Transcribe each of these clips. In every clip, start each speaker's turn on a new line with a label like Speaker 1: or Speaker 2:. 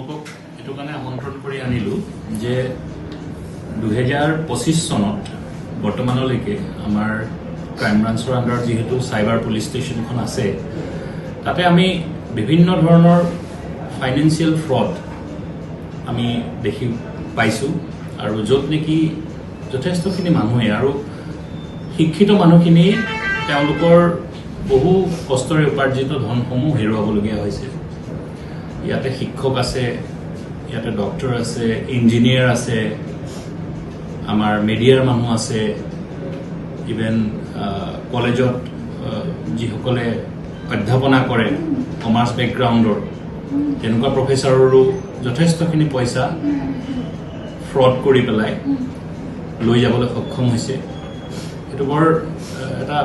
Speaker 1: এইটো কাৰণে আমন্ত্ৰণ কৰি আনিলো যে 2025 চনত বৰ্তমানলৈকে আমাৰ ক্ৰাইম ব্ৰাঞ্চৰ আণ্ডাৰত যেহেতু সাইবাৰ পুলিচ ষ্টেচনখন আছে তাতে আমি বিভিন্ন ধৰণৰ ফাইনেন্সিয়েল ফ্ৰড আমি দেখি পাইছো আৰু য'ত নেকি যথেষ্টখিনি মানুহে আৰু শিক্ষিত মানুহখিনি তেওঁলোকৰ বহু কষ্টৰে উপাৰ্জিত ধনসমূহ হেৰুৱাবলগীয়া হৈছে। ইয়াতে শিক্ষক আছে, ইয়াতে ডক্টৰ আছে, ইঞ্জিনিয়াৰ আছে, আমাৰ মিডিয়াৰ মানুহ আছে, ইভেন কলেজত যিসকলে অধ্যাপনা কৰে কমাৰ্চ বেকগ্ৰাউণ্ডৰ তেনেকুৱা প্ৰফেচাৰৰো যথেষ্টখিনি পইচা ফ্ৰড কৰি পেলাই লৈ যাবলৈ সক্ষম হৈছে। এইটো বৰ এটা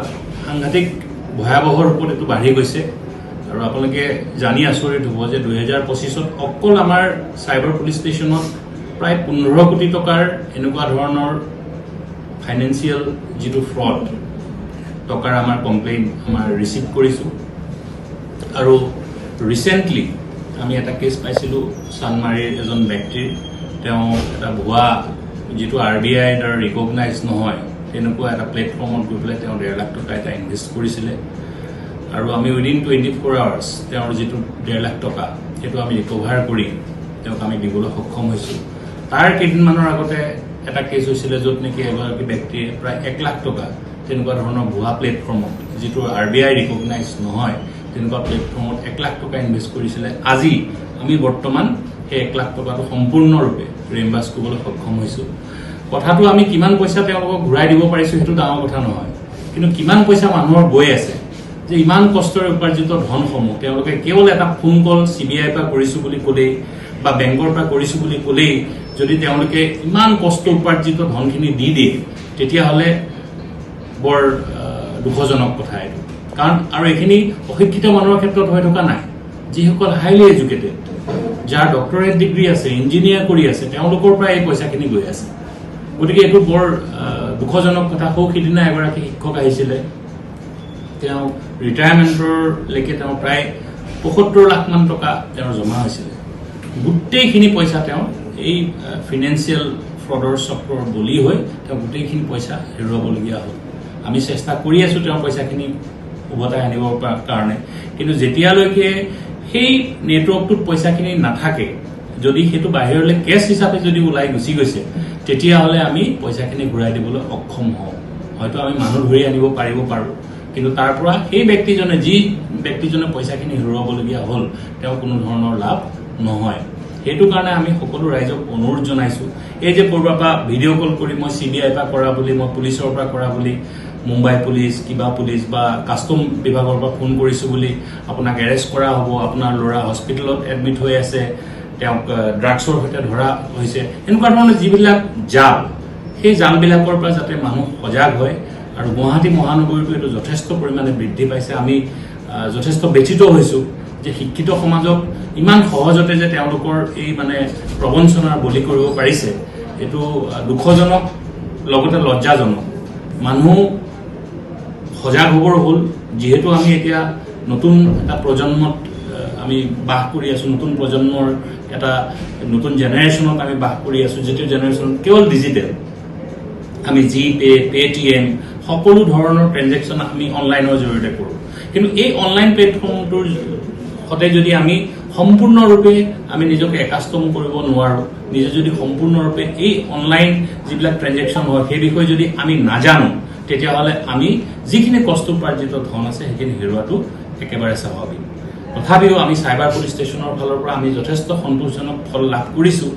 Speaker 1: সাংঘাতিক ভয়াৱহ ৰূপত এইটো বাঢ়ি গৈছে আৰু আপোনালোকে জানি আচৰিত হ'ব যে 2025ত অকল আমাৰ সাইবাৰ পুলিচ ষ্টেচনত প্ৰায় 15 কোটি টকাৰ এনেকুৱা ধৰণৰ ফাইনেন্সিয়েল যিটো ফ্ৰড টকাৰ আমাৰ কমপ্লেইন আমাৰ ৰিচিভ কৰিছোঁ। আৰু ৰিচেণ্টলি আমি এটা কেছ পাইছিলোঁ চানমাৰীৰ এজন ব্যক্তিৰ, তেওঁ এটা ভুৱা যিটো RBI দ্বাৰা ৰিকগনাইজ নহয় তেনেকুৱা এটা প্লেটফৰ্মত গৈ পেলাই তেওঁ 1.5 লাখ টকা এটা ইনভেষ্ট কৰিছিলে আৰু আমি উইদিন 24 আৱাৰ্ছ তেওঁৰ যিটো 1.5 লাখ টকা সেইটো আমি ৰিকভাৰ কৰি তেওঁক আমি দিবলৈ সক্ষম হৈছোঁ। তাৰ কেইদিনমানৰ আগতে এটা কেছ হৈছিলে য'ত নেকি এগৰাকী ব্যক্তিয়ে প্ৰায় 1 লাখ টকা তেনেকুৱা ধৰণৰ ভুৱা প্লেটফৰ্মত যিটো RBI ৰিকগনাইজ নহয় তেনেকুৱা প্লেটফৰ্মত 1 লাখ টকা ইনভেষ্ট কৰিছিলে। আজি আমি বৰ্তমান সেই 1 লাখ টকাটো সম্পূৰ্ণৰূপে ৰিম্বাৰ্ছ কৰিবলৈ সক্ষম হৈছোঁ। কথাটো আমি কিমান পইচা তেওঁলোকক ঘূৰাই দিব পাৰিছোঁ সেইটো ডাঙৰ কথা নহয়, কিন্তু কিমান পইচা মানুহৰ গৈ আছে যে ইমান কষ্টৰে উপাৰ্জিত ধনসমূহ তেওঁলোকে কেৱল এটা ফোন কল CBI পৰা কৰিছোঁ বুলি ক'লেই বা বেংকৰ পৰা কৰিছোঁ বুলি ক'লেই যদি তেওঁলোকে ইমান কষ্ট উপাৰ্জিত ধনখিনি দি দিয়ে তেতিয়াহ'লে বৰ দুখজনক কথা এইটো। কাৰণ আৰু এইখিনি অশিক্ষিত মানুহৰ ক্ষেত্ৰত হৈ থকা নাই, যিসকল হাইলি এডুকেটেড, যাৰ ডক্টৰেট ডিগ্ৰী আছে, ইঞ্জিনিয়াৰ কৰি আছে, তেওঁলোকৰ পৰা এই পইচাখিনি গৈ আছে। গতিকে এইটো বৰ দুখজনক কথা। সিদিনা এগৰাকী শিক্ষক আহিছিলে, তেওঁ ৰিটায়াৰমেণ্টৰলৈকে তেওঁ প্ৰায় 75 লাখ মান টকা তেওঁৰ জমা হৈছিলে। গোটেইখিনি পইচা তেওঁ এই ফিনেন্সিয়েল ফ্ৰডৰ চক্ৰৰ বলি হৈ তেওঁ গোটেইখিনি পইচা হেৰুৱাবলগীয়া হ'ল। আমি চেষ্টা কৰি আছোঁ তেওঁৰ পইচাখিনি উভতাই আনিবৰ কাৰণে, কিন্তু যেতিয়ালৈকে সেই নেটৱৰ্কটোত পইচাখিনি নাথাকে, যদি সেইটো বাহিৰলৈ কেছ হিচাপে যদি ওলাই গুচি গৈছে তেতিয়াহ'লে আমি পইচাখিনি ঘূৰাই দিবলৈ অক্ষম হওঁ। হয়তো আমি মানুহ ধৰি আনিব পাৰোঁ, কিন্তু তাৰ পৰা সেই ব্যক্তিজনে যি ব্যক্তিজনে পইচাখিনি হেৰুৱাবলগীয়া হ'ল তেওঁ কোনো ধৰণৰ লাভ নহয়। সেইটো কাৰণে আমি সকলো ৰাইজক অনুৰোধ জনাইছোঁ, এই যে ক'ৰবাৰ পৰা ভিডিঅ' কল কৰি মই CBI পৰা কৰা বুলি, মই পুলিচৰ পৰা কৰা বুলি, মুম্বাই পুলিচ, কিবা পুলিচ বা কাষ্টম বিভাগৰ পৰা ফোন কৰিছোঁ বুলি আপোনাক এৰেষ্ট কৰা হ'ব, আপোনাৰ ল'ৰা হস্পিটেলত এডমিট হৈ আছে, তেওঁক ড্ৰাগছৰ সৈতে ধৰা হৈছে, এনেকুৱা ধৰণৰ যিবিলাক জাল, সেই জালবিলাকৰ পৰা যাতে মানুহ সজাগ হয়। আৰু গুৱাহাটী মহানগৰীটো এইটো যথেষ্ট পৰিমাণে বৃদ্ধি পাইছে। আমি যথেষ্ট ব্যথিত হৈছোঁ যে শিক্ষিত সমাজক ইমান সহজতে যে তেওঁলোকৰ এই মানে প্ৰবঞ্চনাৰ বলি কৰিব পাৰিছে, এইটো দুখজনক লগতে লজ্জাজনক। মানুহ সজাগ হ'বৰ হ'ল, যিহেতু আমি এতিয়া নতুন এটা প্ৰজন্মত আমি বাস কৰি আছোঁ, নতুন প্ৰজন্মৰ এটা নতুন জেনেৰেশ্যনত আমি বাস কৰি আছোঁ, যিটো জেনেৰেশ্যনত কেৱল ডিজিটেল। আমি জিপে, পেটিএম সকলো ধৰণৰ ট্ৰেনজেকশ্যন আমি অনলাইনৰ জৰিয়তে কৰোঁ, কিন্তু এই অনলাইন প্লেটফৰ্মটোৰ সৈতে যদি আমি সম্পূৰ্ণৰূপে আমি নিজকে একাষ্টম কৰিব নোৱাৰোঁ, নিজে যদি সম্পূৰ্ণৰূপে এই অনলাইন যিবিলাক ট্ৰেনজেকশ্যন হয় সেই বিষয়ে যদি আমি নাজানো, তেতিয়াহ'লে আমি যিখিনি কষ্ট উপাৰ্জিত ধন আছে সেইখিনি হেৰুৱাটো একেবাৰে স্বাভাৱিক। তথাপিও আমি সাইবাৰ পুলিচ ষ্টেচনৰ ফালৰ পৰা আমি যথেষ্ট সন্তোষজনক ফল লাভ কৰিছোঁ।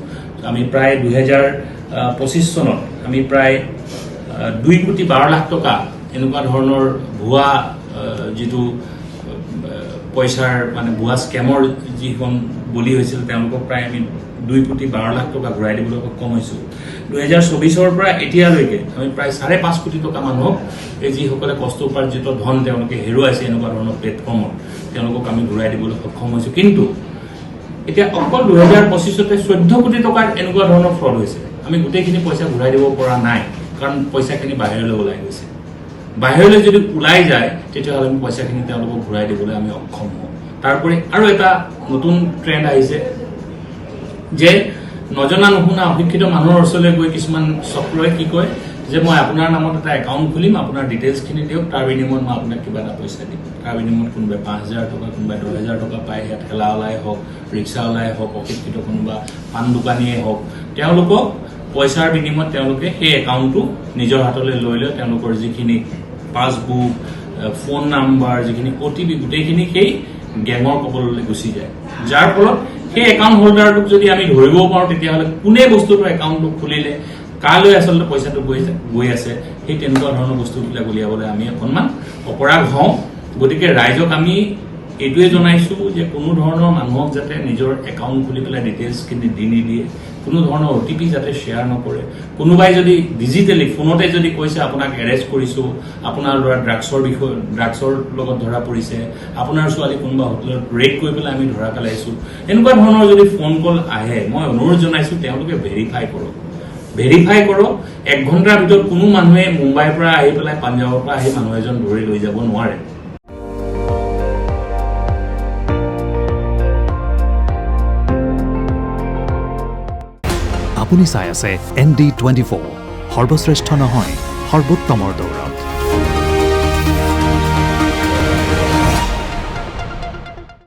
Speaker 1: আমি প্ৰায় 2025 চনত আমি প্ৰায় 2.12 লাখ টকা এনেকুৱা ধৰণৰ ভুৱা যিটো পইচাৰ মানে ভুৱা স্কেমৰ যিখন বলি হৈছিল তেওঁলোকক প্ৰায় আমি 2.12 লাখ টকা ঘূৰাই দিবলৈ সক্ষম হৈছোঁ। 2024 পৰা এতিয়ালৈকে আমি প্ৰায় 5.5 কোটি টকা মানুহক এই যিসকলে কষ্ট উপাৰ্জিত ধন তেওঁলোকে হেৰুৱাইছে এনেকুৱা ধৰণৰ প্লেটফৰ্মত তেওঁলোকক আমি ঘূৰাই দিবলৈ সক্ষম হৈছোঁ। কিন্তু এতিয়া অকল 2025তে 14 কোটি টকাৰ এনেকুৱা ধৰণৰ ফ্ৰড হৈছে। আমি গোটেইখিনি পইচা ঘূৰাই দিব পৰা নাই, কাৰণ পইচাখিনি বাহিৰলৈ ওলাই গৈছে। বাহিৰলৈ যদি ওলাই যায় তেতিয়াহ'লে আমি পইচাখিনি তেওঁলোকক ঘূৰাই দিবলৈ আমি অক্ষম হওঁ। তাৰোপৰি আৰু এটা নতুন ট্ৰেন্ড আহিছে যে নজনা নুশুনা অশিক্ষিত মানুহৰ ওচৰলৈ গৈ কিছুমান চক্ৰই কি কয় যে মই আপোনাৰ নামত এটা একাউণ্ট খুলিম, আপোনাৰ ডিটেইলছখিনি দিয়ক, তাৰ বিনিময়ত মই আপোনাক কিবা এটা পইচা দিম। তাৰ বিনিময়ত কোনোবাই 5,000 টকা, কোনোবাই 10,000 টকা পায়। ইয়াত ঠেলাৱালাই হওক, ৰিক্সাৱালাই হওক, অশিক্ষিত কোনোবা পাণ দোকানীয়ে হওক, তেওঁলোকক পইচাৰ বিনিময়ত তেওঁলোকে সেই একাউণ্টটো নিজৰ হাতলৈ লৈ লয়। তেওঁলোকৰ যিখিনি পাছবুক, ফোন নাম্বাৰ, যিখিনি OTP, গোটেইখিনি সেই গেঙৰ কবললৈ গুচি যায়। যাৰ ফলত সেই একাউণ্ট হোল্ডাৰটোক যদি আমি ধৰিব পাৰোঁ, তেতিয়াহ'লে কোনে বস্তুটো একাউণ্টটো খুলিলে, কালৈ আচলতে পইচাটো গৈ আছে, সেই তেনেকুৱা ধৰণৰ বস্তুবিলাক উলিয়াবলৈ আমি অকণমান অপৰাগ হওঁ। গতিকে ৰাইজক আমি এইটোৱে জনাইছোঁ যে কোনো ধৰণৰ মানুহক যাতে নিজৰ একাউণ্ট খুলি পেলাই ডিটেইলছখিনি দি নিদিয়ে, কোনো ধৰণৰ OTP যাতে শ্বেয়াৰ নকৰে। কোনোবাই যদি ডিজিটেলি ফোনতে যদি কৈছে আপোনাক এৰেষ্ট কৰিছোঁ, আপোনাৰ ল'ৰা ড্ৰাগছৰ লগত ধৰা পৰিছে, আপোনাৰ ছোৱালী কোনোবা হোটেলত ৰেড কৰি পেলাই আমি ধৰা পেলাইছোঁ, এনেকুৱা ধৰণৰ যদি ফোন কল আহে, মই অনুৰোধ জনাইছোঁ তেওঁলোকে ভেৰিফাই কৰক। 1 ঘণ্টাৰ ভিতৰত কোনো মানুহে মুম্বাইৰ পৰা আহি পেলাই পাঞ্জাৱৰ পৰা আহি মানুহ এজন ধৰি লৈ যাব নোৱাৰে।
Speaker 2: আপুনি চাই আছে ND24, সৰ্বশ্ৰেষ্ঠ নহয়, সৰ্বোত্তমৰ দৌৰ।